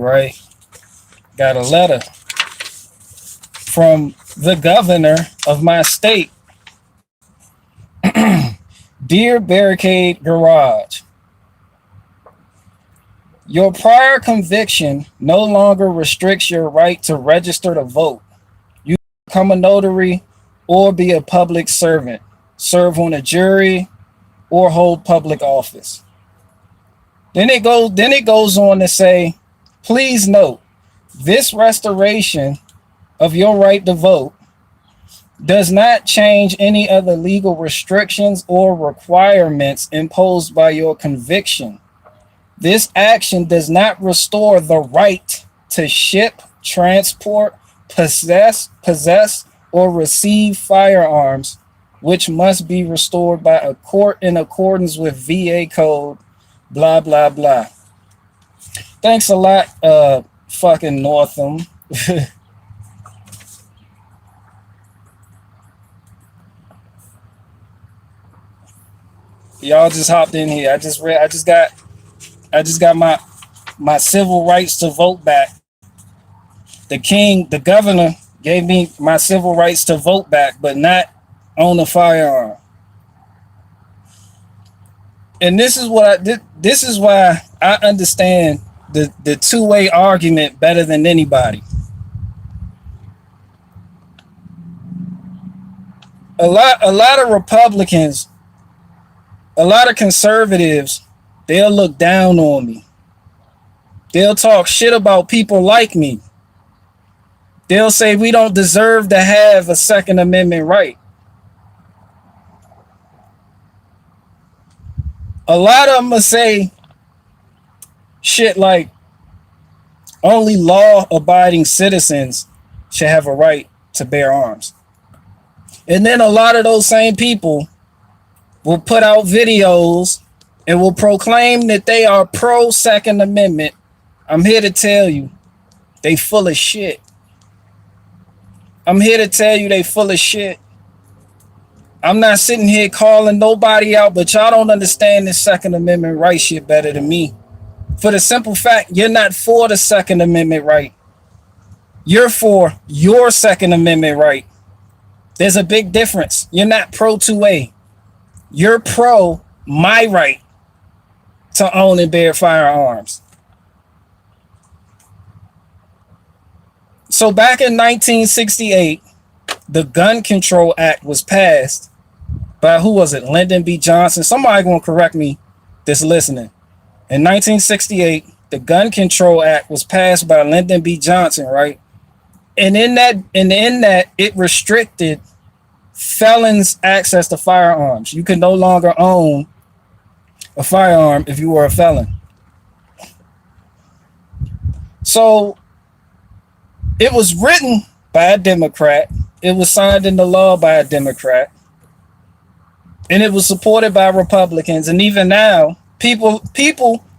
right? Got a letter from the governor of my state. Dear Barricade Garage, your prior conviction no longer restricts your right to register to vote. You can become a notary or be a public servant, serve on a jury, or hold public office. Then it goes on to say, please note, this restoration of your right to vote does not change any other legal restrictions or requirements imposed by your conviction. This action does not restore the right to ship, transport, possess, or receive firearms, which must be restored by a court in accordance with VA code, blah, blah, blah. Thanks a lot, fucking Northam. Y'all just hopped in here. I just got my civil rights to vote back. The governor gave me my civil rights to vote back, but not own a firearm. And this is why I understand the two-way argument better than anybody. A lot of Republicans, a lot of conservatives, they'll look down on me. They'll talk shit about people like me. They'll say we don't deserve to have a Second Amendment right. A lot of them will say shit like only law-abiding citizens should have a right to bear arms. And then a lot of those same people will put out videos and will proclaim that they are pro-Second Amendment. I'm here to tell you, they full of shit. I'm here to tell you they full of shit. I'm not sitting here calling nobody out, but y'all don't understand this Second Amendment right shit better than me. For the simple fact, you're not for the Second Amendment right. You're for your Second Amendment right. There's a big difference. You're not pro 2A. You're pro my right to own and bear firearms. So back in 1968, the Gun Control Act was passed by, who was it? Lyndon B. Johnson. Somebody gonna correct me that's listening. In 1968, the Gun Control Act was passed by Lyndon B. Johnson, right? And in that, it restricted felons' access to firearms. You can no longer own a firearm if you were a felon. So it was written by a Democrat. It was signed into law by a Democrat. And it was supported by Republicans. And even now, people,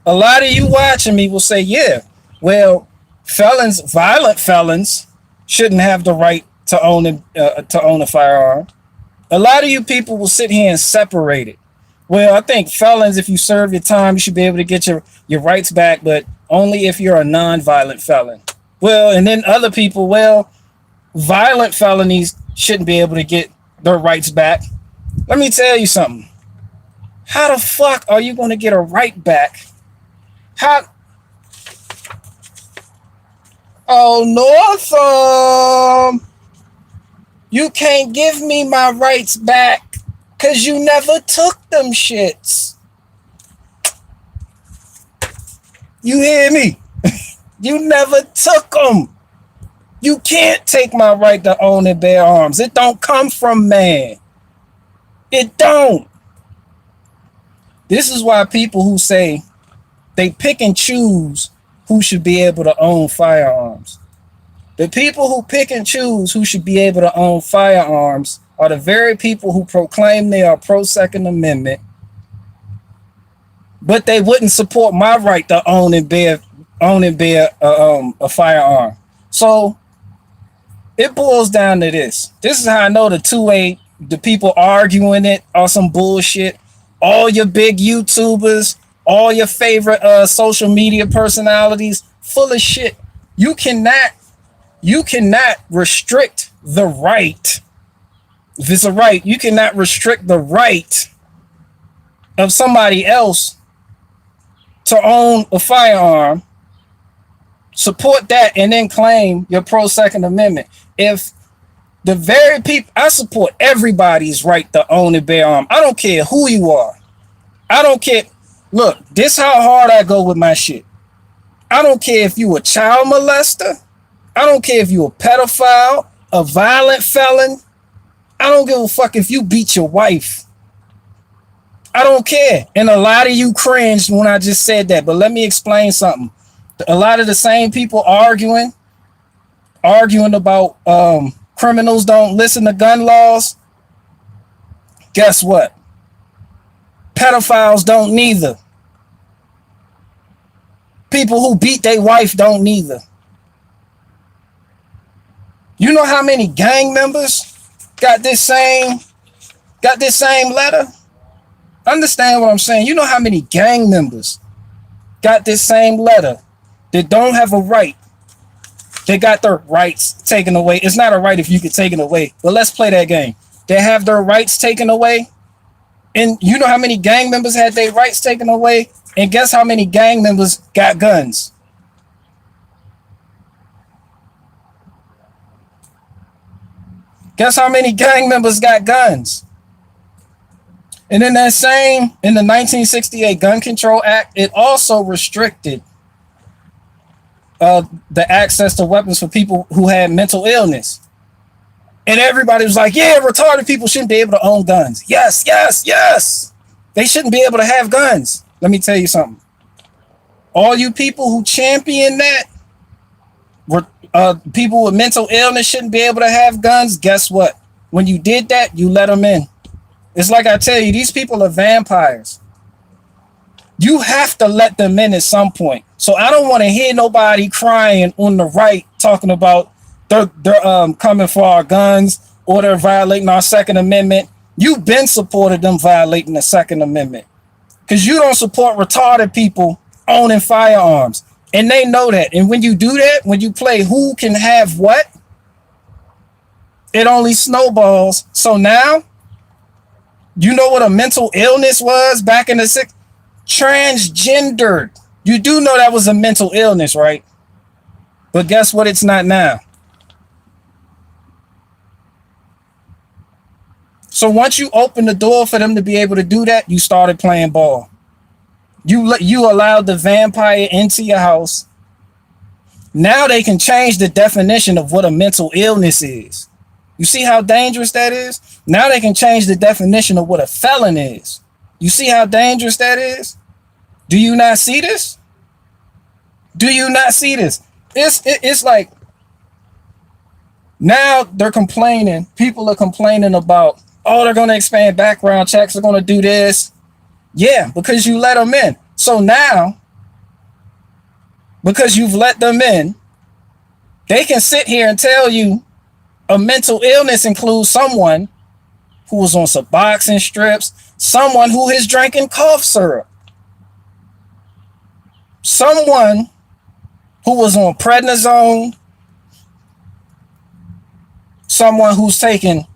a lot of you watching me will say, yeah, well, felons, violent felons, shouldn't have the right to own a firearm. A lot of you people will sit here and separate it. Well, I think felons, if you serve your time, you should be able to get your rights back, but only if you're a non-violent felon. Well, and then other people, well, violent felonies shouldn't be able to get their rights back. Let me tell you something. How the fuck are you going to get a right back? How? Oh, Northam, you can't give me my rights back because you never took them shits. You hear me? You never took them. You can't take my right to own and bear arms. It don't come from man. It don't. This is why people who say they pick and choose who should be able to own firearms. The people who pick and choose who should be able to own firearms are the very people who proclaim they are pro-Second Amendment, but they wouldn't support my right to own and bear a firearm. So it boils down to this. This is how I know the people arguing it are some bullshit. All your big YouTubers, all your favorite social media personalities, full of shit. You cannot restrict the right. If it's a right, you cannot restrict the right of somebody else to own a firearm, support that, and then claim you're pro Second Amendment. If the very people, I support everybody's right to own and bear arm. I don't care who you are. I don't care. Look, this how hard I go with my shit. I don't care if you a child molester. I don't care if you a pedophile, a violent felon. I don't give a fuck if you beat your wife. I don't care. And a lot of you cringed when I just said that. But let me explain something. A lot of the same people arguing about criminals don't listen to gun laws. Guess what? Pedophiles don't neither. People who beat their wife don't neither. You know how many gang members got this same letter? Understand what I'm saying? You know how many gang members got this same letter that don't have a right? They got their rights taken away. It's not a right if you could take it away, but let's play that game. They have their rights taken away. And you know how many gang members had their rights taken away? And guess how many gang members got guns? Guess how many gang members got guns? And in that same, in the 1968 Gun Control Act, it also restricted the access to weapons for people who had mental illness. And everybody was like, yeah, retarded people shouldn't be able to own guns. Yes, yes, yes. They shouldn't be able to have guns. Let me tell you something. All you people who champion that, people with mental illness shouldn't be able to have guns. Guess what? When you did that, you let them in. It's like I tell you, these people are vampires. You have to let them in at some point. So I don't want to hear nobody crying on the right talking about they're coming for our guns or they're violating our Second Amendment. You've been supported them violating the Second Amendment because you don't support retarded people owning firearms. And they know that. And when you do that, when you play who can have what, it only snowballs. So now, you know what a mental illness was back in the 60s? Transgendered. You do know that was a mental illness, right? But guess what? It's not now. So once you open the door for them to be able to do that, you started playing ball. You allowed the vampire into your house. Now they can change the definition of what a mental illness is. You see how dangerous that is? Now they can change the definition of what a felon is. You see how dangerous that is? Do you not see this? Do you not see this? It's like now they're complaining. People are complaining about, oh, they're going to expand background checks. They're going to do this. Yeah, because you let them in. So now, because you've let them in, they can sit here and tell you a mental illness includes someone who was on Suboxone strips, someone who is drinking cough syrup, someone who was on prednisone, someone who's taking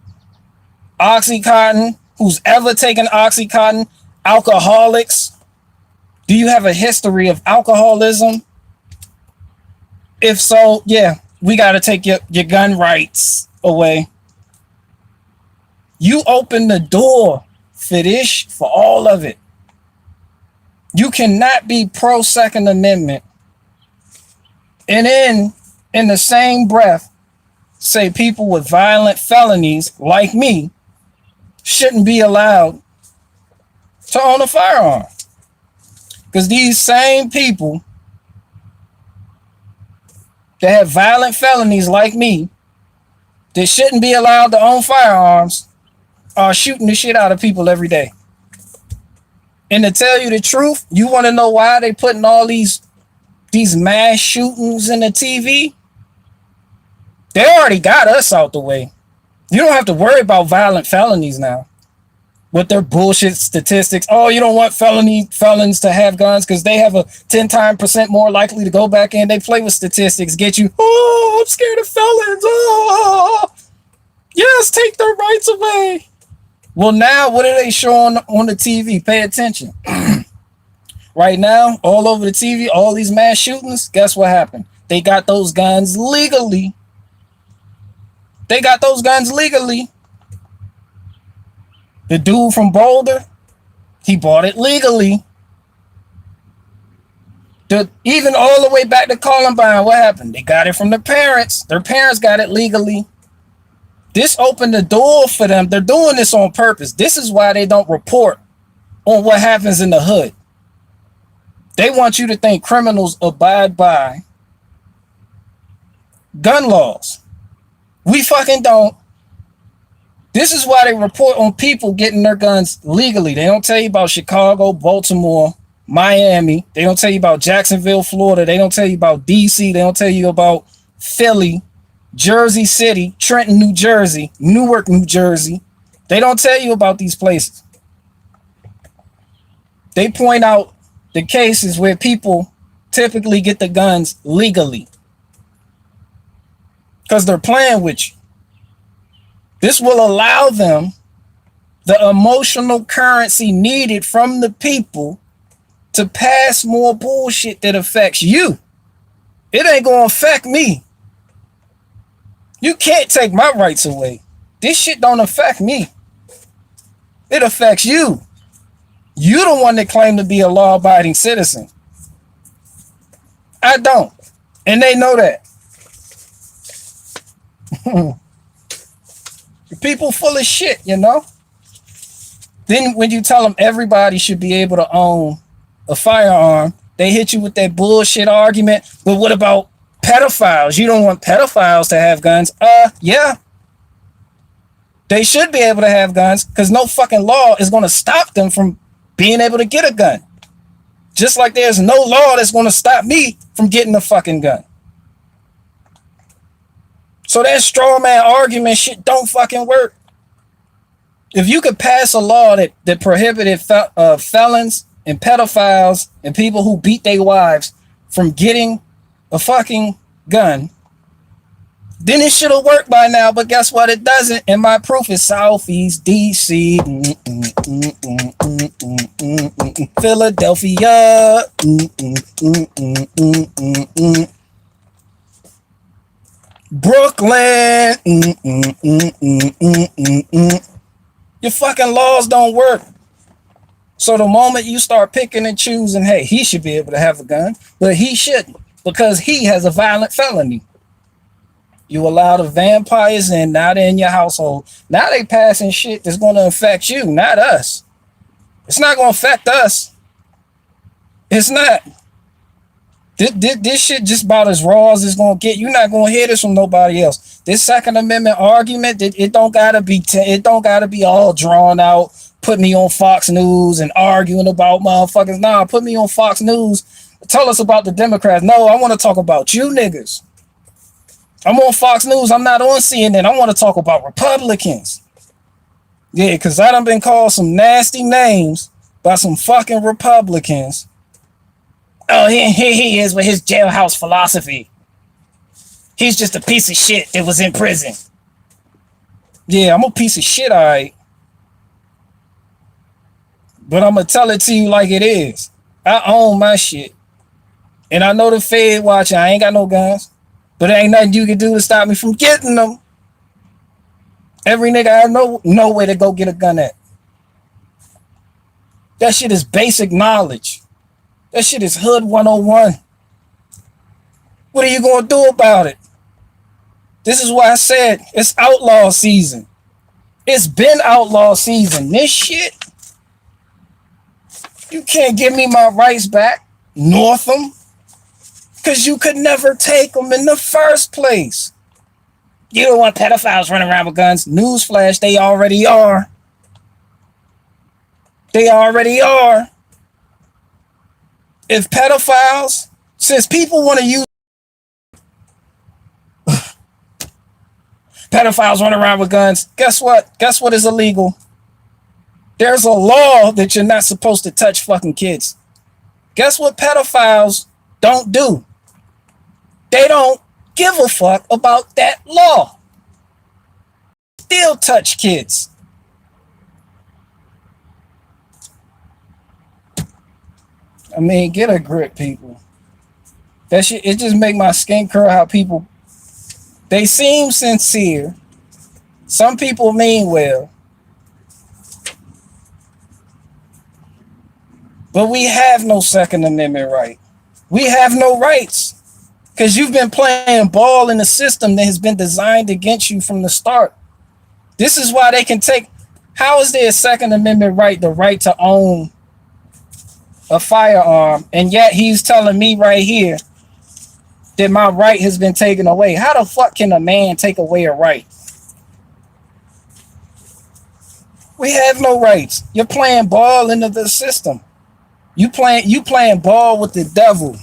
Oxycontin, who's ever taken Oxycontin, alcoholics. Do you have a history of alcoholism? If so, yeah, we got to take your gun rights away. You open the door for this, for all of it. You cannot be pro Second Amendment and then in the same breath say people with violent felonies like me shouldn't be allowed to own a firearm. Because these same people that have violent felonies like me that shouldn't be allowed to own firearms are shooting the shit out of people every day. And to tell you the truth, you want to know why they putting all these mass shootings in the TV? They already got us out the way. You don't have to worry about violent felonies now. with their bullshit statistics. Oh, you don't want felons to have guns because they have a 10% more likely to go back in. They play with statistics, get you, oh, I'm scared of felons. Oh, yes, take their rights away. Well, now what are they showing on the TV? Pay attention. Right now, all over the TV, all these mass shootings, guess what happened? They got those guns legally. They got those guns legally. The dude from Boulder, he bought it legally. Even all the way back to Columbine, what happened? They got it from their parents. Their parents got it legally. This opened the door for them. They're doing this on purpose. This is why they don't report on what happens in the hood. They want you to think criminals abide by gun laws. We fucking don't. This is why they report on people getting their guns legally. They don't tell you about Chicago, Baltimore, Miami. They don't tell you about Jacksonville, Florida. They don't tell you about DC. They don't tell you about Philly, Jersey City, Trenton, New Jersey, Newark, New Jersey. They don't tell you about these places. They point out the cases where people typically get the guns legally because they're playing with you. This will allow them the emotional currency needed from the people to pass more bullshit that affects you. It ain't gonna affect me. You can't take my rights away. This shit don't affect me. It affects you. You the one that claimed to be a law-abiding citizen. I don't. And they know that. People full of shit, you know? Then when you tell them everybody should be able to own a firearm, they hit you with that bullshit argument. But what about pedophiles? You don't want pedophiles to have guns. Yeah. They should be able to have guns because no fucking law is going to stop them from being able to get a gun. Just like there's no law that's going to stop me from getting a fucking gun. So that straw man argument shit don't fucking work. If you could pass a law that prohibited felons and pedophiles and people who beat their wives from getting a fucking gun, then it should have worked by now, but guess what? It doesn't. And my proof is Southeast DC, Philadelphia, Brooklyn. Your fucking laws don't work. So the moment you start picking and choosing, hey, he should be able to have a gun, but he shouldn't because he has a violent felony. You allow the vampires in, now they're in your household. Now they passing shit that's going to affect you, not us. It's not going to affect us. It's not. This shit just about as raw as it's going to get. You're not going to hear this from nobody else. This Second Amendment argument, it don't gotta be all drawn out. Put me on Fox News and arguing about motherfuckers. Nah, put me on Fox News. Tell us about the Democrats. No, I want to talk about you niggas. I'm on Fox News. I'm not on CNN. I want to talk about Republicans. Yeah, because I done been called some nasty names by some fucking Republicans. Oh, he is with his jailhouse philosophy. He's just a piece of shit that was in prison. Yeah, I'm a piece of shit, all right. But I'm going to tell it to you like it is. I own my shit. And I know the Fed watching. I ain't got no guns. But there ain't nothing you can do to stop me from getting them. Every nigga I know where to go get a gun at. That shit is basic knowledge. That shit is hood 101. What are you going to do about it? This is why I said it's outlaw season. It's been outlaw season. This shit, you can't give me my rights back, Northam. Because you could never take them in the first place. You don't want pedophiles running around with guns. Newsflash, they already are. They already are. If pedophiles, since people want to use pedophiles running around with guns, guess what? Guess what is illegal? There's a law that you're not supposed to touch fucking kids. Guess what pedophiles don't do? They don't give a fuck about that law. Still touch kids. I mean, get a grip, people. That shit, it just make my skin curl how people, they seem sincere. Some people mean well. But we have no Second Amendment right. We have no rights. Because you've been playing ball in a system that has been designed against you from the start. This is why they can take, how is there a Second Amendment right, the right to own a firearm, and yet he's telling me right here that my right has been taken away? How the fuck can a man take away a right? We have no rights. You're playing ball into the system. You playing ball with the devil.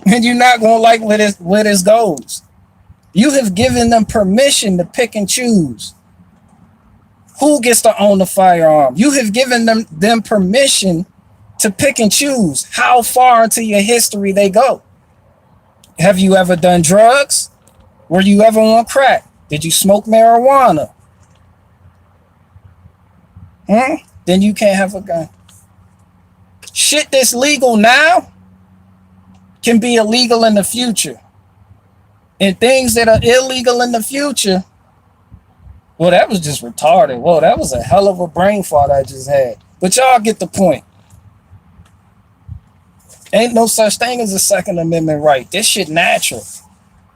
And you're not gonna like where this goes. You have given them permission to pick and choose who gets to own the firearm. You have given them permission to pick and choose how far into your history they go. Have you ever done drugs? Were you ever on crack? Did you smoke marijuana? Then you can't have a gun. Shit that's legal now can be illegal in the future. And things that are illegal in the future, well, that was just retarded. Whoa, that was a hell of a brain fart I just had. But y'all get the point. Ain't no such thing as a Second Amendment right. This shit natural.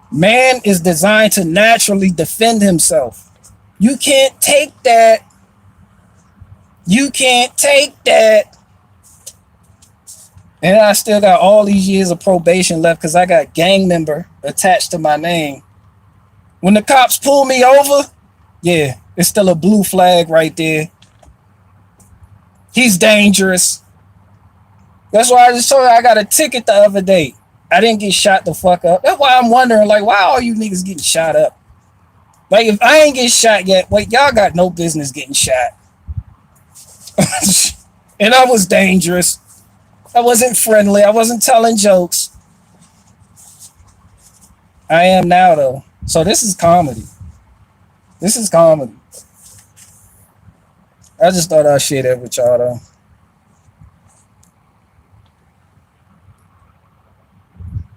Man is designed to naturally defend himself. You can't take that. You can't take that. And I still got all these years of probation left because I got gang member attached to my name. When the cops pull me over, yeah, it's still a blue flag right there. He's dangerous. That's why I just told you I got a ticket the other day. I didn't get shot the fuck up. That's why I'm wondering, like, why are you niggas getting shot up? Like, if I ain't get shot yet, wait, y'all got no business getting shot. And I was dangerous. I wasn't friendly. I wasn't telling jokes. I am now, though. So this is comedy. This is comedy. I just thought I'd share that with y'all, though.